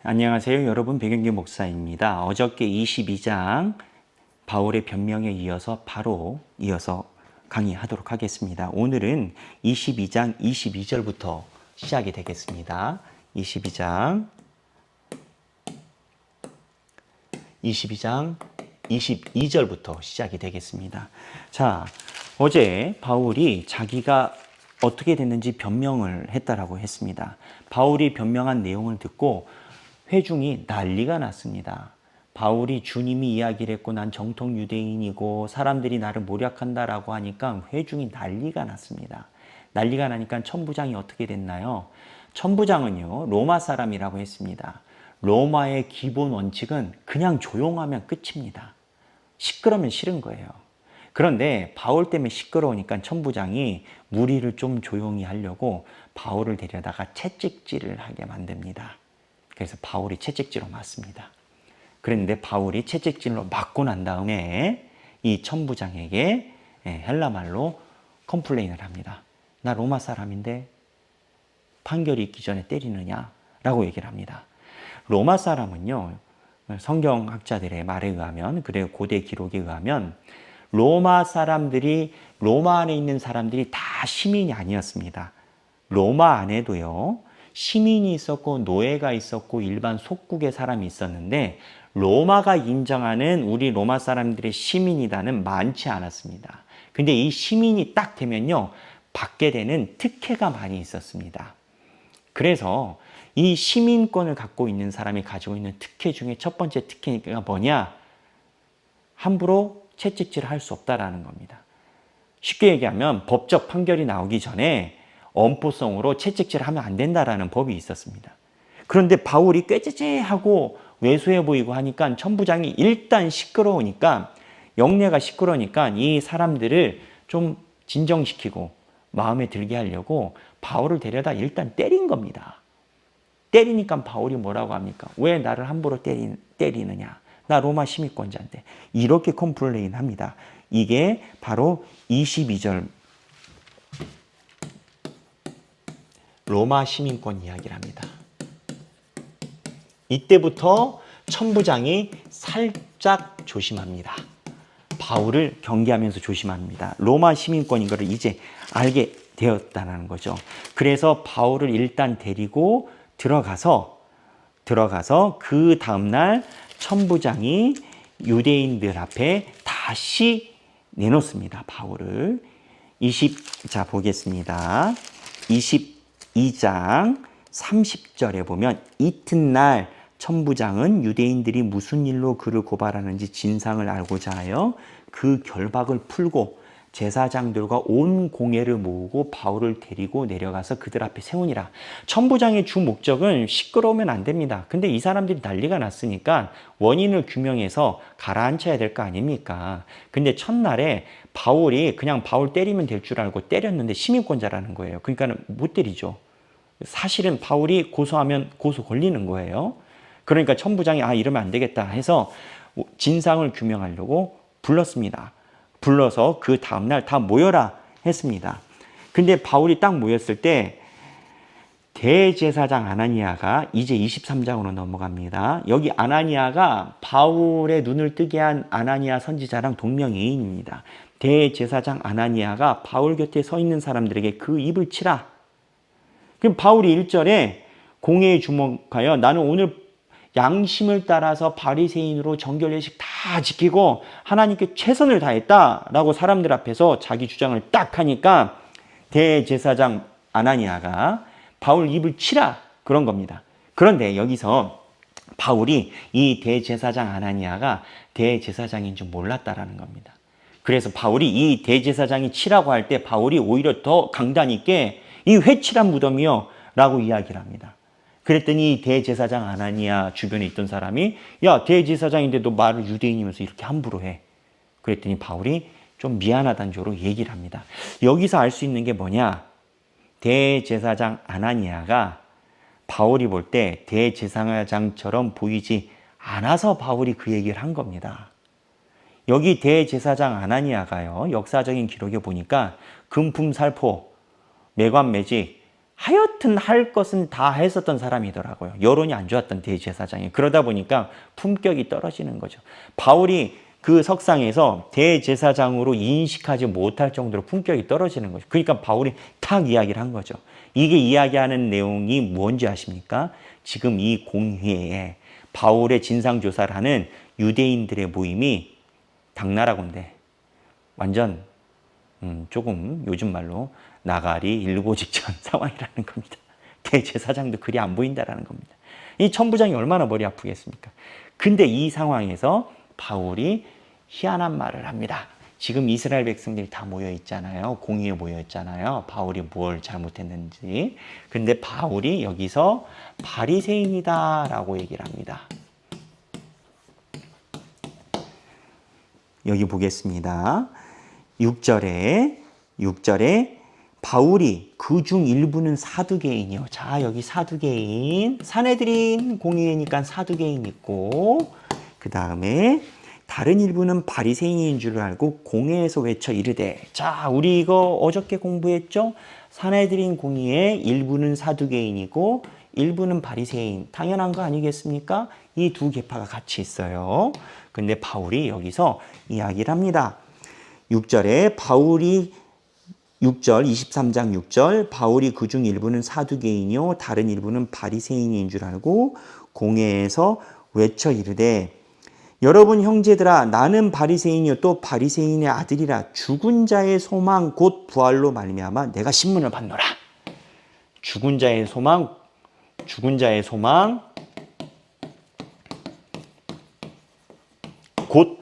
안녕하세요. 여러분, 백영기 목사입니다. 어저께 22장 바울의 변명에 이어서 강의하도록 하겠습니다. 오늘은 22장 22절부터 시작이 되겠습니다. 22장 22절부터 시작이 되겠습니다. 자, 어제 바울이 자기가 어떻게 됐는지 변명을 했다라고 했습니다. 바울이 변명한 내용을 듣고 회중이 난리가 났습니다. 바울이 주님이 이야기를 했고 난 정통 유대인이고 사람들이 나를 모략한다라고 하니까 회중이 난리가 났습니다. 난리가 나니까 천부장이 어떻게 됐나요? 천부장은요, 로마 사람이라고 했습니다. 로마의 기본 원칙은 그냥 조용하면 끝입니다. 시끄러우면 싫은 거예요. 그런데 바울 때문에 시끄러우니까 천부장이 무리를 좀 조용히 하려고 바울을 데려다가 채찍질을 하게 만듭니다. 그래서 바울이 채찍질로 맞습니다. 그런데 바울이 채찍질로 맞고 난 다음에 이 천부장에게 헬라말로 컴플레인을 합니다. 나 로마 사람인데 판결이 있기 전에 때리느냐? 라고 얘기를 합니다. 로마 사람은요, 성경학자들의 말에 의하면, 그리고 고대 기록에 의하면 로마 안에 있는 사람들이 다 시민이 아니었습니다. 로마 안에도요, 시민이 있었고 노예가 있었고 일반 속국의 사람이 있었는데 로마가 인정하는 우리 로마 사람들의 시민이다는 많지 않았습니다. 근데 이 시민이 딱 되면요, 받게 되는 특혜가 많이 있었습니다. 그래서 이 시민권을 갖고 있는 사람이 가지고 있는 특혜 중에 첫 번째 특혜가 뭐냐? 함부로 채찍질을 할 수 없다라는 겁니다. 쉽게 얘기하면 법적 판결이 나오기 전에 엄포성으로 채찍질을 하면 안 된다라는 법이 있었습니다. 그런데 바울이 꾀죄죄하고 왜소해 보이고 하니까 천부장이 일단 시끄러우니까, 영내가 시끄러우니까 이 사람들을 좀 진정시키고 마음에 들게 하려고 바울을 데려다 일단 때린 겁니다. 때리니까 바울이 뭐라고 합니까? 왜 나를 함부로 때리느냐? 나 로마 시민권자인데. 이렇게 컴플레인 합니다. 이게 바로 22절 로마 시민권 이야기를 합니다. 이때부터 천부장이 살짝 조심합니다. 바울을 경계하면서 조심합니다. 로마 시민권인 것을 이제 알게 되었다는 거죠. 그래서 바울을 일단 데리고 들어가서 그 다음날 천부장이 유대인들 앞에 다시 내놓습니다. 바울을. 자, 보겠습니다. 22장 30절에 보면 이튿날 천부장은 유대인들이 무슨 일로 그를 고발하는지 진상을 알고자 하여 그 결박을 풀고 제사장들과 온 공회를 모으고 바울을 데리고 내려가서 그들 앞에 세우니라. 천부장의 주 목적은 시끄러우면 안 됩니다. 근데 이 사람들이 난리가 났으니까 원인을 규명해서 가라앉혀야 될 거 아닙니까? 근데 첫날에 바울이 그냥 바울 때리면 될 줄 알고 때렸는데 시민권자라는 거예요. 그러니까 못 때리죠. 사실은 바울이 고소하면 고소 걸리는 거예요. 그러니까 천부장이 이러면 안 되겠다 해서 진상을 규명하려고 불렀습니다. 불러서 그 다음날 다 모여라 했습니다. 근데 바울이 딱 모였을 때 대제사장 아나니아가 이제 23장으로 넘어갑니다. 여기 아나니아가 바울의 눈을 뜨게 한 아나니아 선지자랑 동명이인입니다. 대제사장 아나니아가 바울 곁에 서 있는 사람들에게 그 입을 치라. 그럼 바울이 1절에 공회에 주목하여 나는 오늘 양심을 따라서 바리새인으로 정결 예식 다 지키고 하나님께 최선을 다했다라고 사람들 앞에서 자기 주장을 딱 하니까 대제사장 아나니아가 바울 입을 치라 그런 겁니다. 그런데 여기서 바울이 이 대제사장 아나니아가 대제사장인 줄 몰랐다라는 겁니다. 그래서 바울이 이 대제사장이 치라고 할 때 바울이 오히려 더 강단 있게 이 회칠한 무덤이요 라고 이야기를 합니다. 그랬더니 대제사장 아나니아 주변에 있던 사람이 야, 대제사장인데 너 말을 유대인이면서 이렇게 함부로 해. 그랬더니 바울이 좀 미안하다는 조로 얘기를 합니다. 여기서 알 수 있는 게 뭐냐? 대제사장 아나니아가 바울이 볼 때 대제사장처럼 보이지 않아서 바울이 그 얘기를 한 겁니다. 여기 대제사장 아나니아가요, 역사적인 기록에 보니까 금품살포, 매관매직, 하여튼 할 것은 다 했었던 사람이더라고요. 여론이 안 좋았던 대제사장이. 그러다 보니까 품격이 떨어지는 거죠. 바울이 그 석상에서 대제사장으로 인식하지 못할 정도로 품격이 떨어지는 거죠. 그러니까 바울이 탁 이야기를 한 거죠. 이게 이야기하는 내용이 뭔지 아십니까? 지금 이 공회에 바울의 진상조사를 하는 유대인들의 모임이 당나라군데 완전 조금 요즘 말로 나가리 일고 직전 상황이라는 겁니다. 대제사장도 그리 안 보인다라는 겁니다. 이 천부장이 얼마나 머리 아프겠습니까? 근데 이 상황에서 바울이 희한한 말을 합니다. 지금 이스라엘 백성들이 다 모여 있잖아요. 공의에 모여 있잖아요. 바울이 뭘 잘못했는지. 근데 바울이 여기서 바리새인이다라고 얘기를 합니다. 여기 보겠습니다. 6절에 바울이 그중 일부는 사두개인이요. 자, 여기 사두개인, 산헤드린 공의회니까 사두개인 있고, 그 다음에 다른 일부는 바리새인인 줄 알고 공회에서 외쳐 이르되. 자, 우리 이거 어저께 공부했죠? 산헤드린 공의회 일부는 사두개인이고 일부는 바리새인. 당연한 거 아니겠습니까? 이 두 계파가 같이 있어요. 근데 바울이 여기서 이야기를 합니다. 6절에 바울이 23장 6절 바울이 그중 일부는 사두개인이요 다른 일부는 바리새인인 줄 알고 공회에서 외쳐 이르되 여러분 형제들아 나는 바리새인이요 또 바리새인의 아들이라 죽은 자의 소망 곧 부활로 말미암아 내가 신문을 받노라. 죽은 자의 소망 곧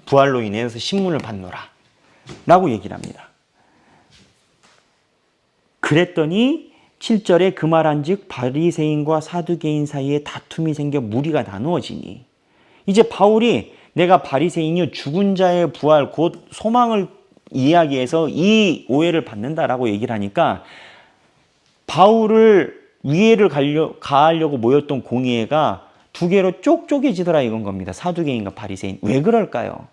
부활로 인해서 신문을 받노라 라고 얘기를 합니다. 그랬더니 7절에 그 말한즉 바리새인과 사두개인 사이에 다툼이 생겨 무리가 나누어지니. 이제 바울이 내가 바리새인이요 죽은 자의 부활 곧 소망을 이야기해서 이 오해를 받는다라고 얘기를 하니까 바울을 위해를 가하려고 모였던 공의회가 두 개로 쪽쪽해지더라 이건 겁니다. 사두개인과 바리새인. 왜 그럴까요?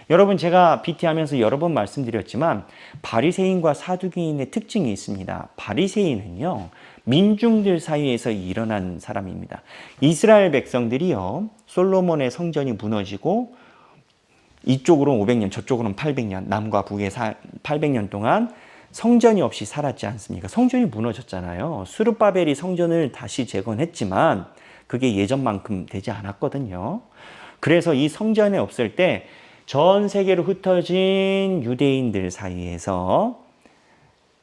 여러분 제가 BT하면서 여러 번 말씀드렸지만 바리새인과 사두개인의 특징이 있습니다. 바리새인은요. 민중들 사이에서 일어난 사람입니다. 이스라엘 백성들이요. 솔로몬의 성전이 무너지고 이쪽으로는 500년 저쪽으로는 800년 남과 북에 800년 동안 성전이 없이 살았지 않습니까? 성전이 무너졌잖아요. 스룹바벨이 성전을 다시 재건했지만 그게 예전만큼 되지 않았거든요. 그래서 이 성전이 없을 때 전 세계로 흩어진 유대인들 사이에서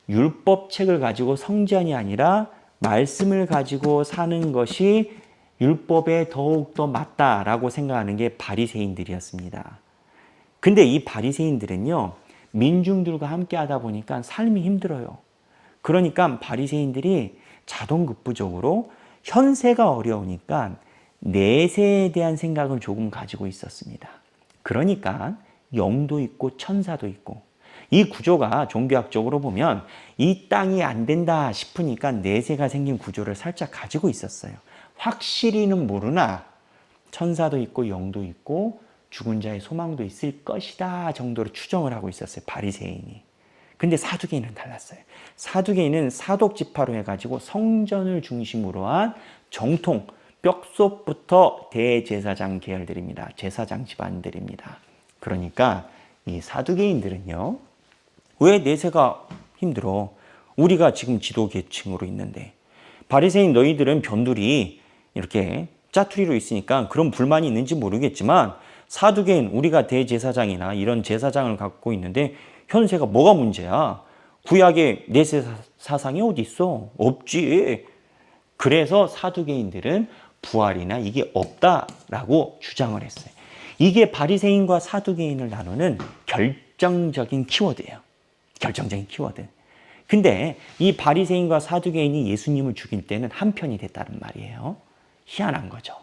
율법책을 가지고 성전이 아니라 말씀을 가지고 사는 것이 율법에 더욱더 맞다라고 생각하는 게 바리새인들이었습니다. 근데 이 바리새인들은요. 민중들과 함께 하다 보니까 삶이 힘들어요. 그러니까 바리새인들이 자동급부적으로 현세가 어려우니까 내세에 대한 생각을 조금 가지고 있었습니다. 그러니까 영도 있고 천사도 있고 이 구조가 종교학적으로 보면 이 땅이 안 된다 싶으니까 내세가 생긴 구조를 살짝 가지고 있었어요. 확실히는 모르나 천사도 있고 영도 있고 죽은 자의 소망도 있을 것이다 정도로 추정을 하고 있었어요. 바리새인이. 근데 사두개인은 달랐어요. 사두개인은 사독지파로 해가지고 성전을 중심으로 한 정통 뼛속부터 대제사장 계열들입니다. 제사장 집안들입니다. 그러니까 이 사두개인들은요. 왜 내세가 힘들어? 우리가 지금 지도계층으로 있는데 바리새인 너희들은 변두리 이렇게 짜투리로 있으니까 그런 불만이 있는지 모르겠지만 사두개인 우리가 대제사장이나 이런 제사장을 갖고 있는데 현세가 뭐가 문제야? 구약에 내세 사상이 어디 있어? 없지. 그래서 사두개인들은 부활이나 이게 없다라고 주장을 했어요. 이게 바리새인과 사두개인을 나누는 결정적인 키워드예요. 결정적인 키워드. 근데 이 바리새인과 사두개인이 예수님을 죽일 때는 한편이 됐다는 말이에요. 희한한 거죠.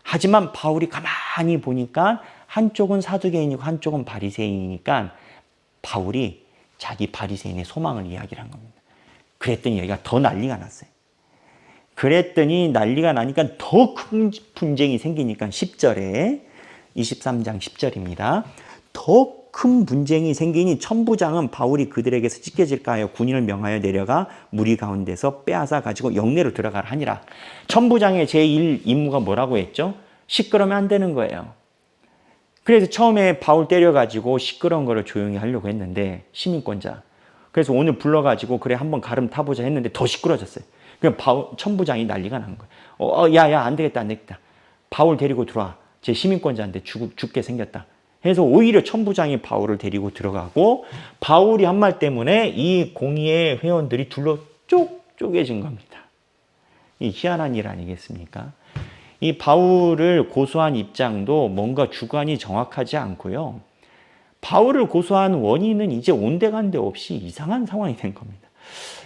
하지만 바울이 가만히 보니까 한쪽은 사두개인이고 한쪽은 바리새인이니까 바울이 자기 바리새인의 소망을 이야기를 한 겁니다. 그랬더니 여기가 더 난리가 났어요. 그랬더니 난리가 나니까 더 큰 분쟁이 생기니까 10절에 23장 10절입니다. 더 큰 분쟁이 생기니 천부장은 바울이 그들에게서 찢겨질까 하여 군인을 명하여 내려가 무리 가운데서 빼앗아 가지고 영내로 들어가라 하니라. 천부장의 제1 임무가 뭐라고 했죠? 시끄러우면 안 되는 거예요. 그래서 처음에 바울 때려가지고 시끄러운 거를 조용히 하려고 했는데 시민권자. 그래서 오늘 불러가지고 그래 한번 가름 타보자 했는데 더 시끄러졌어요. 그럼 천부장이 난리가 난 거예요. 야야 안 되겠다 안 되겠다. 바울 데리고 들어와. 제 시민권자인데 죽게 생겼다. 그래서 오히려 천부장이 바울을 데리고 들어가고 바울이 한 말 때문에 이 공의회 회원들이 둘러 쪼개진 겁니다. 이 희한한 일 아니겠습니까? 이 바울을 고소한 입장도 뭔가 주관이 정확하지 않고요. 바울을 고소한 원인은 이제 온데간데 없이 이상한 상황이 된 겁니다.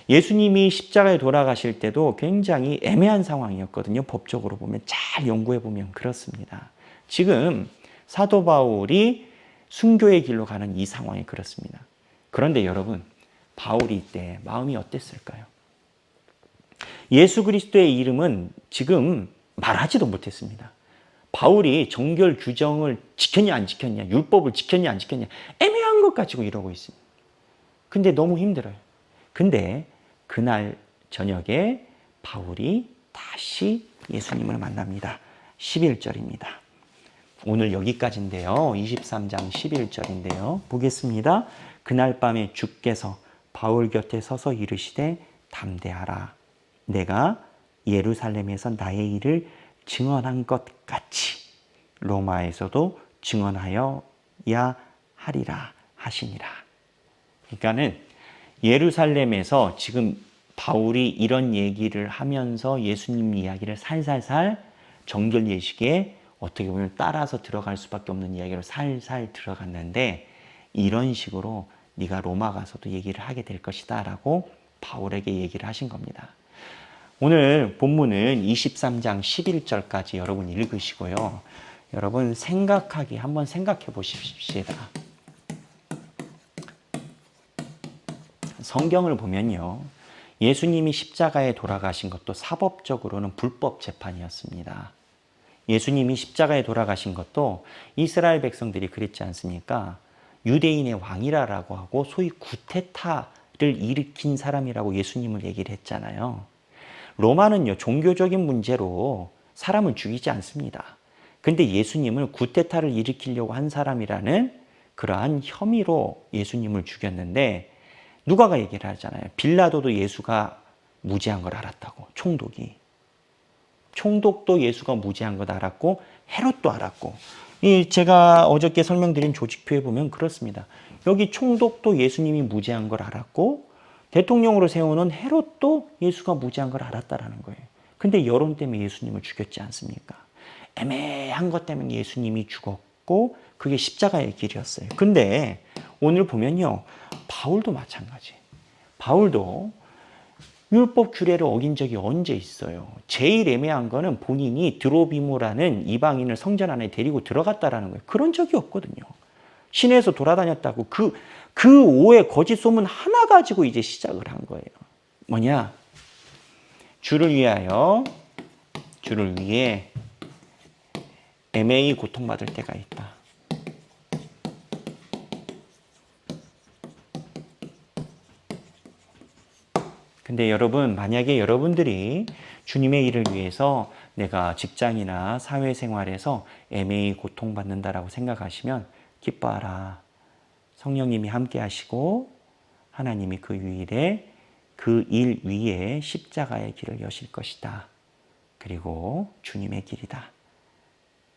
예수님이 십자가에 돌아가실 때도 굉장히 애매한 상황이었거든요. 법적으로 보면 잘 연구해 보면 그렇습니다. 지금 사도 바울이 순교의 길로 가는 이 상황이 그렇습니다. 그런데 여러분, 바울이 이때 마음이 어땠을까요? 예수 그리스도의 이름은 지금 말하지도 못했습니다. 바울이 정결 규정을 지켰냐 안 지켰냐, 율법을 지켰냐 안 지켰냐 애매한 것 가지고 이러고 있습니다. 근데 너무 힘들어요. 근데 그날 저녁에 바울이 다시 예수님을 만납니다. 11절입니다. 오늘 여기까지인데요. 23장 11절인데요. 보겠습니다. 그날 밤에 주께서 바울 곁에 서서 이르시되 담대하라. 내가 예루살렘에서 나의 일을 증언한 것 같이 로마에서도 증언하여야 하리라 하시니라. 그러니까는 예루살렘에서 지금 바울이 이런 얘기를 하면서 예수님 이야기를 살살살 정결 예식에 어떻게 보면 따라서 들어갈 수밖에 없는 이야기로 살살 들어갔는데 이런 식으로 네가 로마 가서도 얘기를 하게 될 것이다 라고 바울에게 얘기를 하신 겁니다. 오늘 본문은 23장 11절까지 여러분 읽으시고요. 여러분 한번 생각해 보십시다. 성경을 보면요. 예수님이 십자가에 돌아가신 것도 사법적으로는 불법 재판이었습니다. 예수님이 십자가에 돌아가신 것도 이스라엘 백성들이 그랬지 않습니까? 유대인의 왕이라고 하고 소위 구테타를 일으킨 사람이라고 예수님을 얘기를 했잖아요. 로마는요, 종교적인 문제로 사람을 죽이지 않습니다. 근데 예수님을 구테타를 일으키려고 한 사람이라는 그러한 혐의로 예수님을 죽였는데 누가가 얘기를 하잖아요. 빌라도도 예수가 무죄한 걸 알았다고. 총독도 예수가 무죄한 걸 알았고 헤롯도 알았고. 제가 어저께 설명드린 조직표에 보면 그렇습니다. 여기 총독도 예수님이 무죄한 걸 알았고 대통령으로 세우는 헤롯도 예수가 무죄한 걸 알았다라는 거예요. 근데 여론 때문에 예수님을 죽였지 않습니까? 애매한 것 때문에 예수님이 죽었고 그게 십자가의 길이었어요. 근데 오늘 보면요. 바울도 마찬가지. 바울도 율법 규례를 어긴 적이 언제 있어요? 제일 애매한 거는 본인이 드로비모라는 이방인을 성전 안에 데리고 들어갔다라는 거예요. 그런 적이 없거든요. 시내에서 돌아다녔다고 그 오해 거짓 소문 하나 가지고 이제 시작을 한 거예요. 뭐냐? 주를 위해 애매히 고통받을 때가 있다. 근데 여러분, 만약에 여러분들이 주님의 일을 위해서 내가 직장이나 사회생활에서 애매히 고통받는다라고 생각하시면 기뻐하라. 성령님이 함께 하시고 하나님이 그 일 위에 십자가의 길을 여실 것이다. 그리고 주님의 길이다.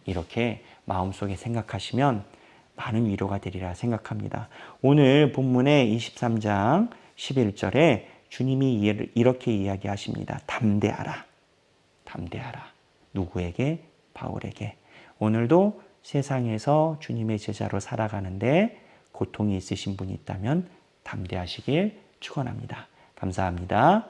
이렇게 마음속에 생각하시면 많은 위로가 되리라 생각합니다. 오늘 본문의 23장 11절에 주님이 이렇게 이야기하십니다. 담대하라. 담대하라. 누구에게? 바울에게. 오늘도 세상에서 주님의 제자로 살아가는데 고통이 있으신 분이 있다면 담대하시길 축원합니다. 감사합니다.